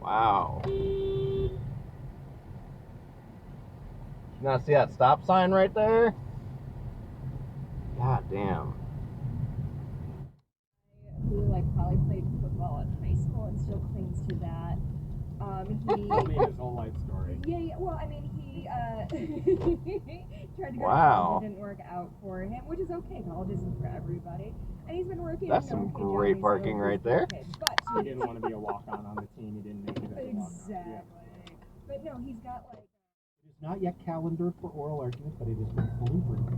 Wow. Now see that stop sign right there? God damn. Who probably played football in high school and still clings to that. He made his whole life story. Yeah. Well, I mean, he tried to go to Wow. college. It didn't work out for him, which is okay. College isn't for everybody. And he's been working. That's some great parking right there. But He didn't want to be a walk-on on the team. He didn't make it as a walk-on. Exactly. Yeah. But no, he's got It is not yet calendared for oral argument, but it has been fully briefed.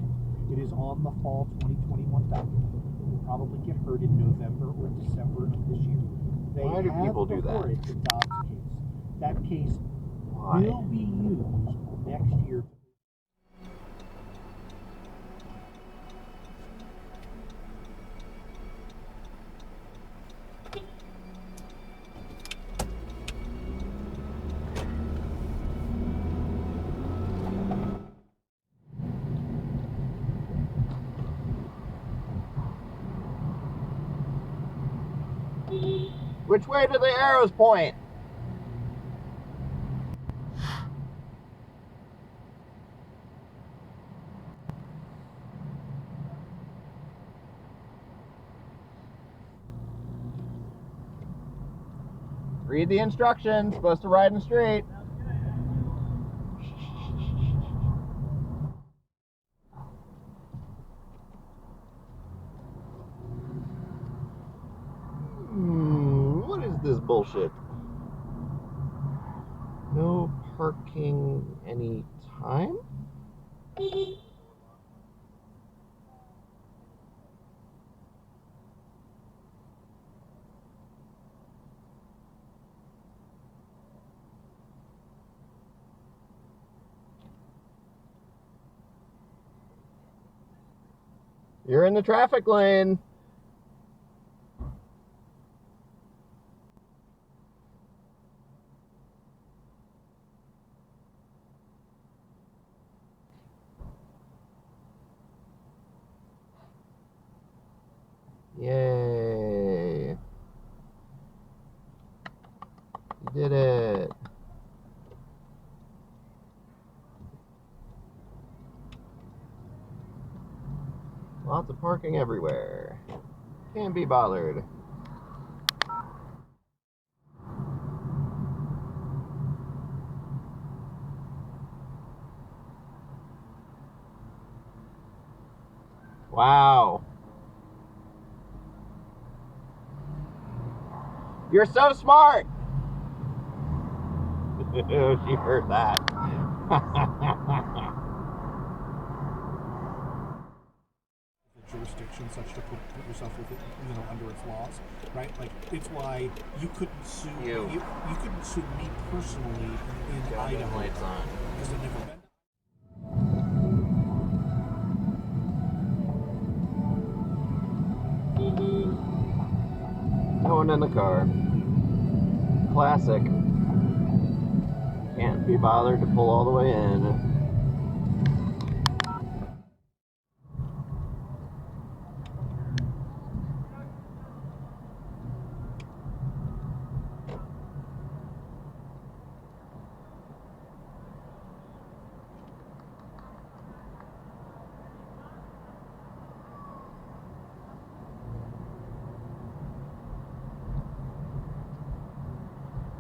It is on the fall 2021 document. It will probably get heard in November or December of this year. Why do people do that? It the Dobbs case. That case Why? will be used next year. Which way do the arrows point? Read the instructions. Supposed to ride in straight. What is this bullshit? No parking any time? You're in the traffic lane. Yay. You did it. Lots of parking everywhere. Can't be bothered. Wow. You're so smart. She heard that. Jurisdiction such to put yourself with it, under its laws, right? Like, it's why you couldn't sue you couldn't sue me personally in Idaho Lights on. because I've never been. No one in the car. Classic. Can't be bothered to pull all the way in.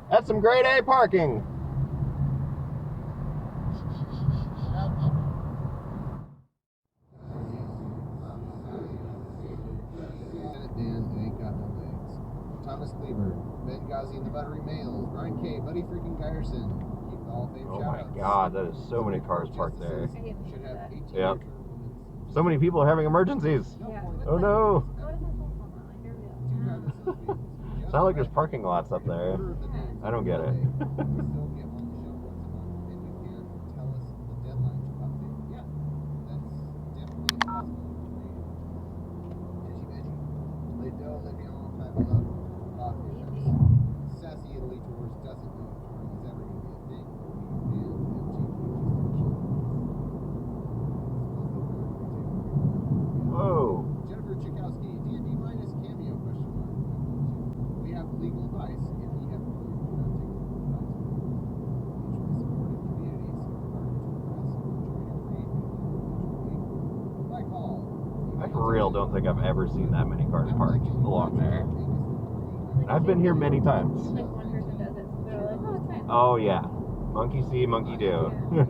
That's some grade A parking. Thomas Cleaver, Ben Ghazi and the Buttery Males, Brian K, Buddy freaking Kyerson. Keep the Hall of Fame Oh shout-outs. my god, that is so many cars parked there. Should have 18 Yep. So many people are having emergencies. Yeah. Oh no. It's not like there's parking lots up there. I don't get it. Sassy Italy tours doesn't know if touring is ever going to be a thing. Whoa. Jennifer Chikowski, D&D minus cameo question mark. We have legal advice and we have don't think I've ever seen that many cars parked along there. And I've been here many times. Like one person does it, so they're like, oh, it's fine. Oh yeah, monkey see, monkey do. You're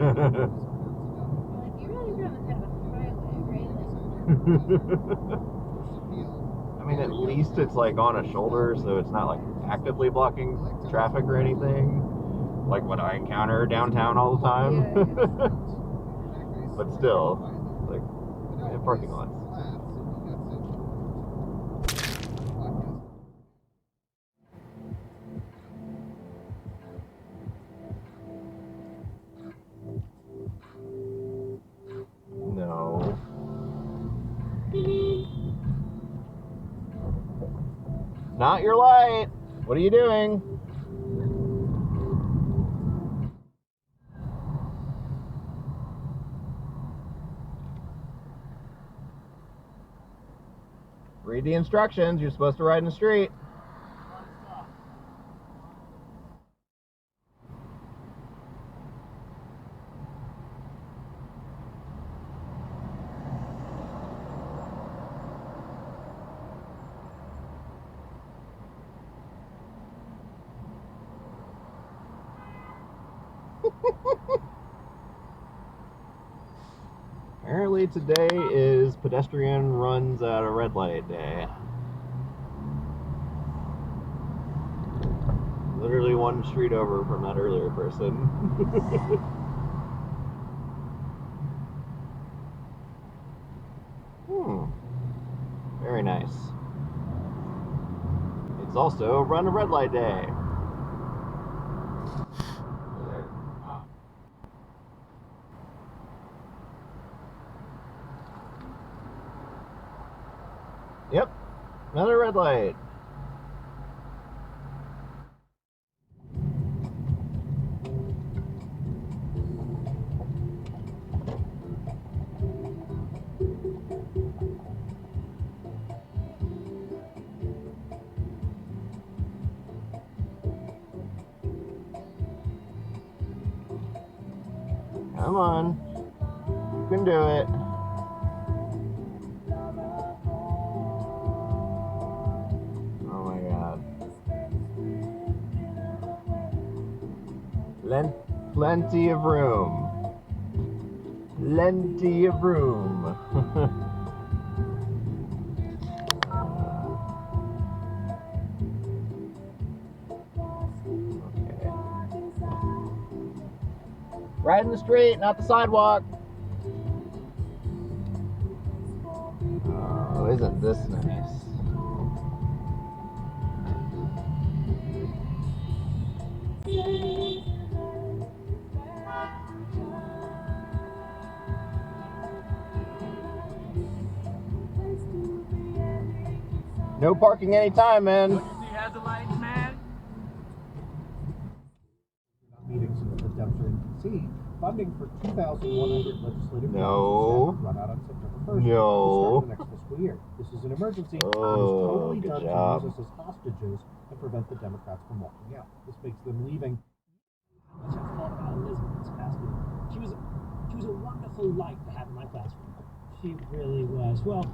like, you really do on the side of a highway, right? I mean, at least it's like on a shoulder, so it's not like actively blocking traffic or anything, like what I encounter downtown all the time. Yeah. But still, like, in parking lots. No. Not your light. What are you doing? Read the instructions. You're supposed to ride in the street. Apparently today is pedestrian runs at a red light day. Literally one street over from that earlier person. Very nice. It's also run a red light day. Yep, another red light. Come on, you can do it. Plenty of room. Plenty of room. Okay. Right in the street, not the sidewalk. Oh, isn't this nice? No parking anytime, man. Meetings of the Dempster NPC, funding for 2,100 legislative No. run out on September 1st. No. To start the next fiscal year. This is an emergency. It is totally good done job. to use us as hostages and prevent the Democrats from walking out. This makes them leaving. Much I've thought about Elizabeth this past week. She was a wonderful light to have in my classroom. She really was. Well,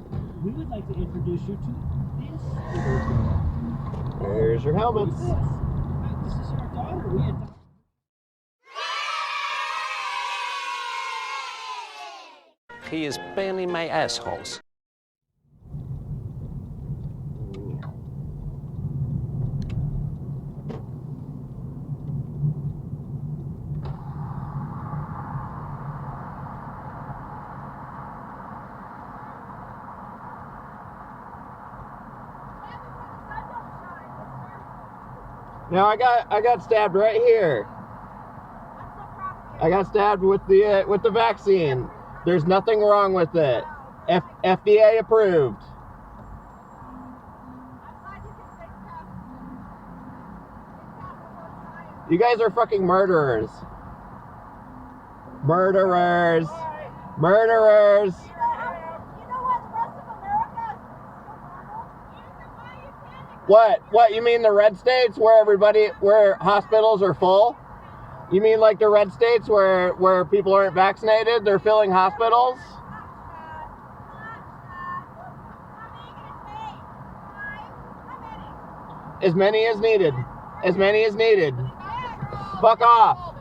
we would like to introduce you to this little girl. There's your helmets. Who's this? This is our daughter. We adopted. He is barely my assholes. Now I got stabbed right here. I got stabbed with the vaccine. There's nothing wrong with it. FDA approved. You guys are fucking murderers. Murderers. Murderers. What? You mean the red states where hospitals are full? You mean like the red states where people aren't vaccinated? They're filling hospitals? As many as needed. As many as needed. Fuck off.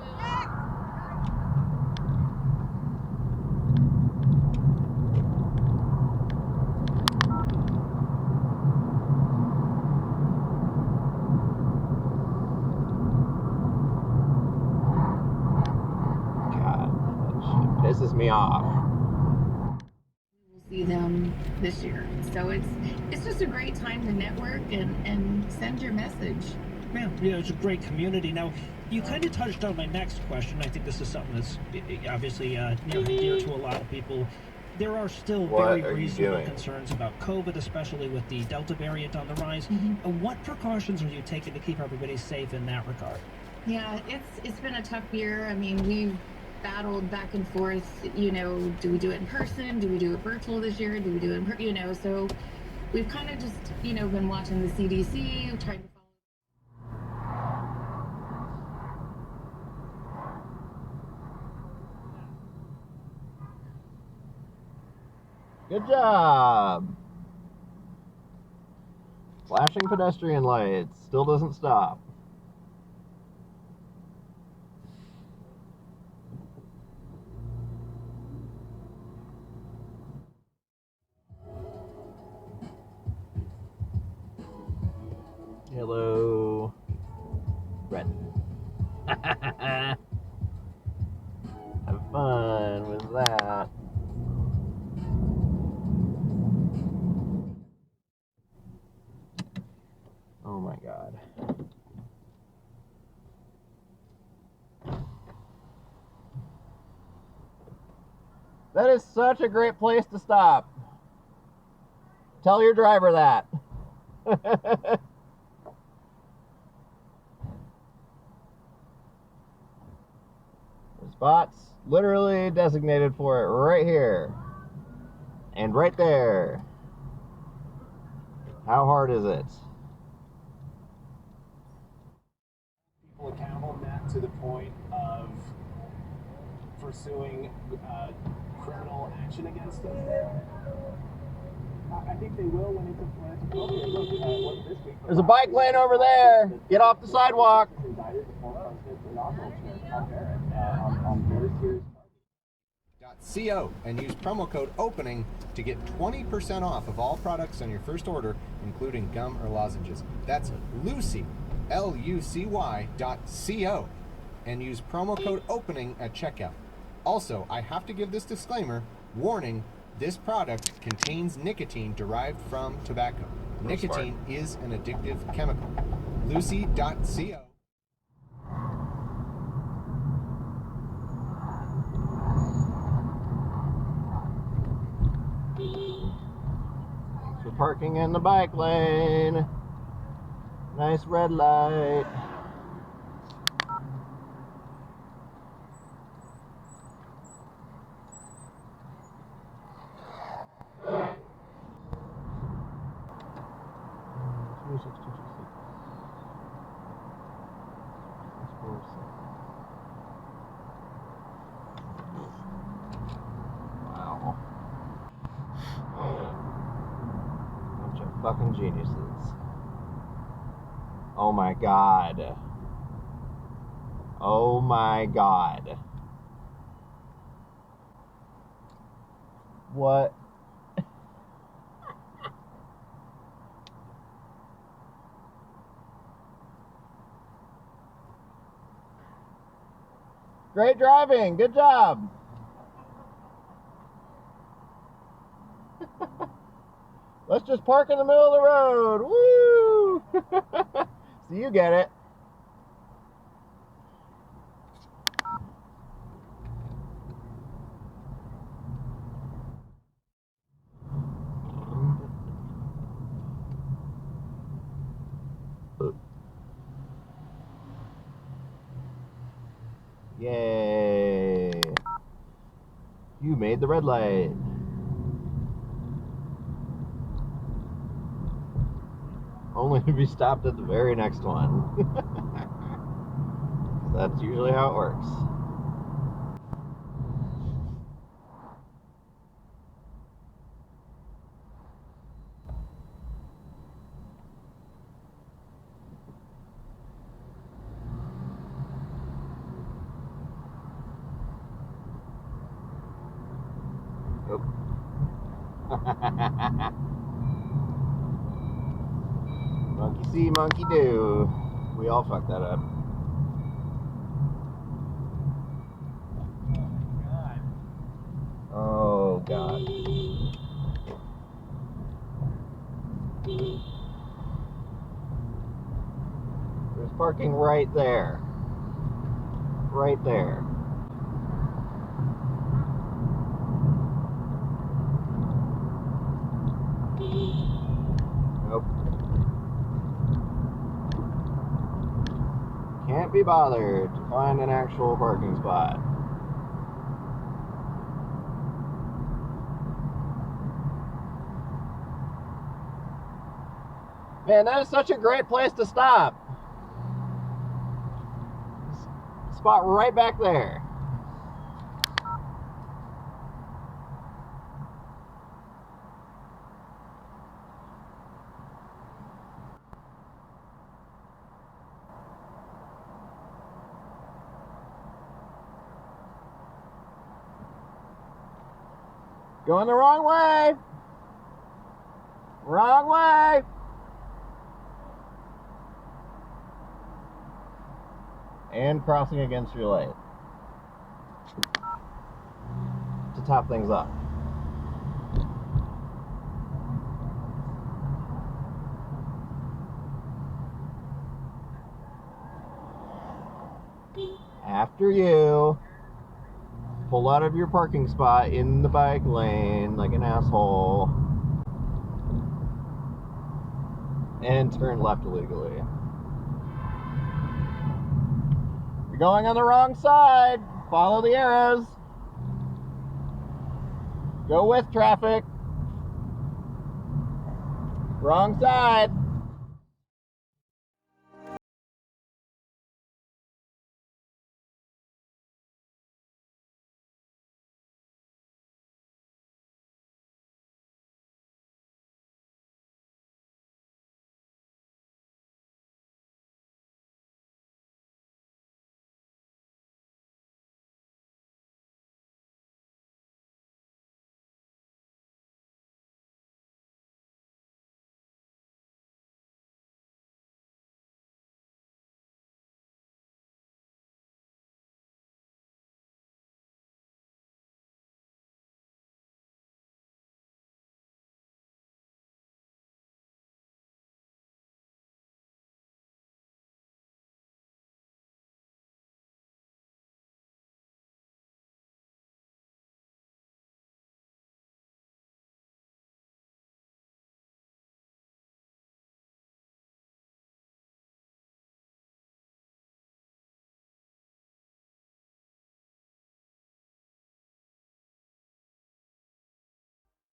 God, that shit pisses me off. We'll see them this year. So it's just a great time to network and send your message. Yeah, it's a great community. Now, you kind of touched on my next question. I think this is something that's obviously dear to a lot of people. There are still very reasonable concerns about COVID, especially with the Delta variant on the rise. What precautions are you taking to keep everybody safe in that regard? Yeah, it's been a tough year. I mean, we've battled back and forth, do we do it in person? Do we do it virtual this year? Do we do it so we've kind of just, been watching the CDC, trying to follow. Good job. Flashing pedestrian lights still doesn't stop. Hello. Red. Have fun with that. Oh my God. That is such a great place to stop. Tell your driver that. The spot's literally designated for it right here. And right there. How hard is it? People accountable on that to the point of pursuing criminal action against them. I think they will when it's appropriate. Look, this week. There's a bike lane over there. Get off the sidewalk. .co and use promo code OPENING to get 20% off of all products on your first order, including gum or lozenges. That's Lucy, LUCY.co, and use promo code OPENING at checkout. Also, I have to give this disclaimer, warning, this product contains nicotine derived from tobacco. Nicotine is an addictive chemical. Lucy.co. Thanks for parking in the bike lane. Nice red light. Wow. Bunch of fucking geniuses. Oh my God. Oh my God. What? Great driving. Good job. Let's just park in the middle of the road. Woo! So you get it. Yay. You made the red light. Only to be stopped at the very next one. That's usually how it works. Monkey see, monkey do. We all fucked that up. Oh God. There's parking right there. Right there. Nope. Can't be bothered to find an actual parking spot. Man, that is such a great place to stop. Spot right back there. Going the wrong way. Wrong way. And crossing against your lane. To top things off. After you. Pull out of your parking spot in the bike lane like an asshole. And turn left illegally. You're going on the wrong side. Follow the arrows. Go with traffic. Wrong side.